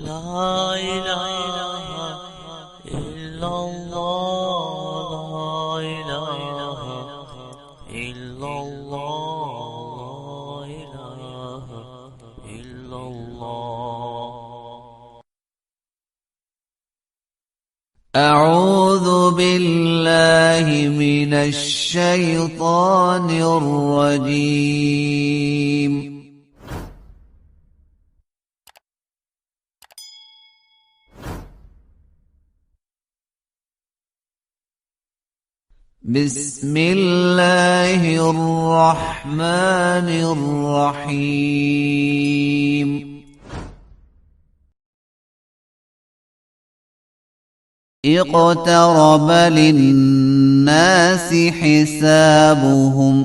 لا إله إلا الله لا إله إلا الله لا إله إلا الله. أعوذ بالله من الشيطان الرجيم. بسم الله الرحمن الرحيم. اقترب للناس حسابهم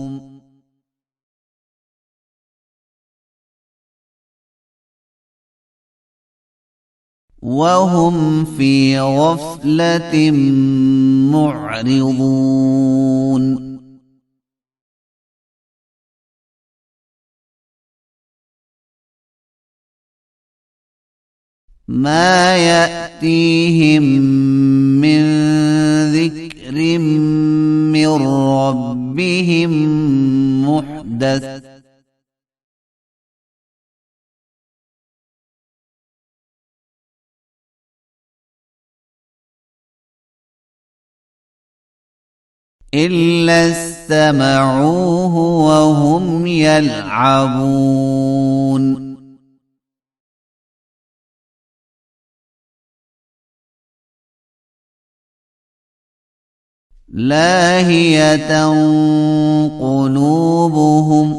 وهم في غفلة معرضون. ما يأتيهم من ذكر من ربهم محدث إلا استمعوه وهم يلعبون. لاهية قلوبهم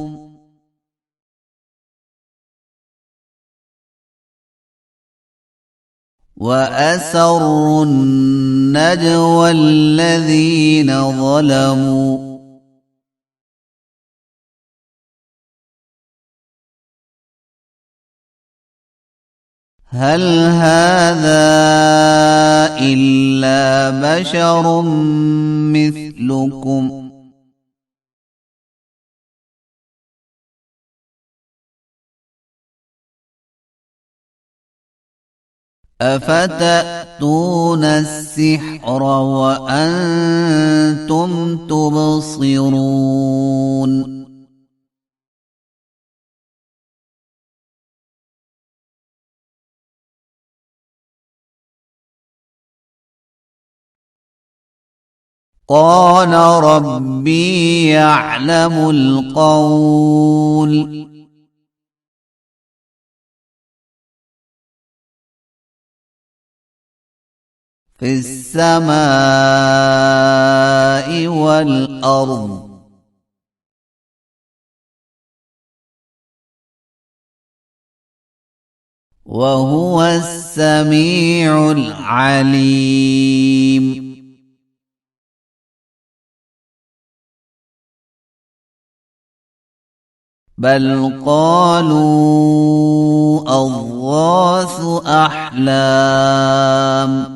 وأسروا النجوى الذين ظلموا هل هذا إلا بشر مثلكم أفتأتون السحر وأنتم تبصرون. قال ربي يعلم القول في السماء والأرض وهو السميع العليم. بل قالوا أضغاث أحلام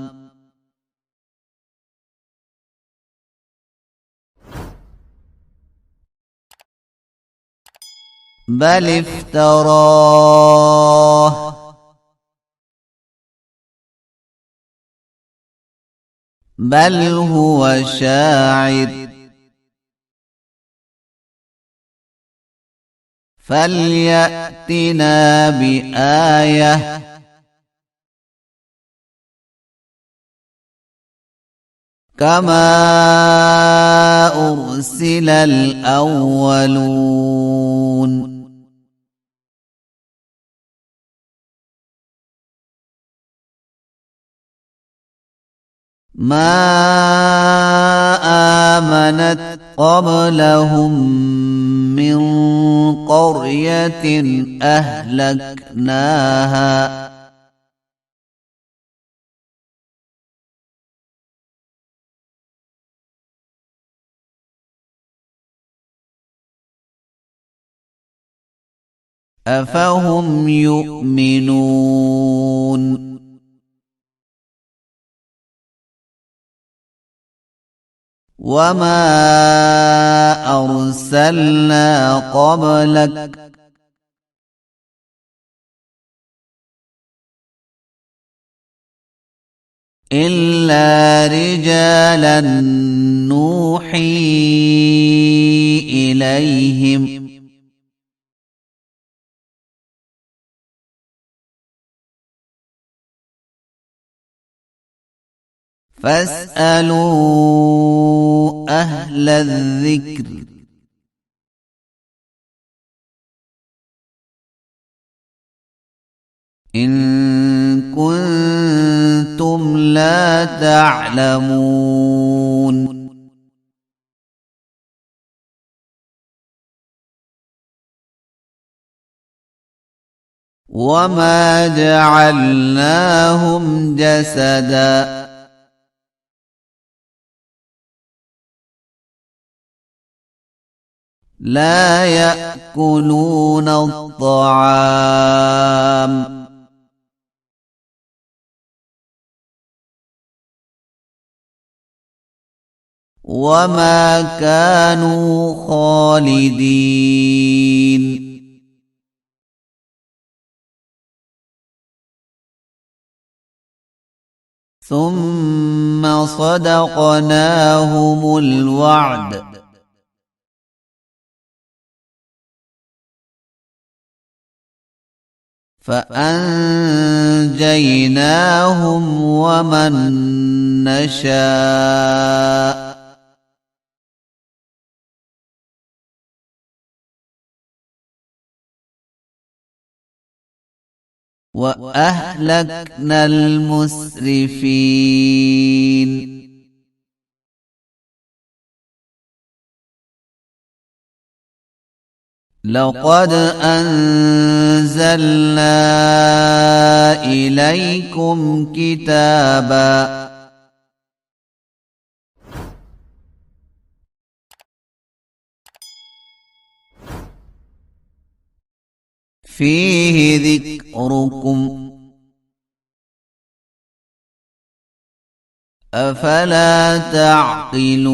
بل افتراه بل هو شاعر فليأتنا بآية كما أرسل الأولون. ما آمنت قبلهم من قرية أهلكناها أفهم يؤمنون. وما أرسلنا قبلك إلا رجالا نوحي إليهم فاسألوا أهل الذكر إن كنتم لا تعلمون وما جعلناهم جسدا لا يأكلون الطعام وما كانوا خالدين ثم صدقناهم الوعد فأنجيناهم ومن نشاء وأهلكنا المسرفين لقد أنزلنا إليكم كتابا فيه ذكركم أفلا تعقلون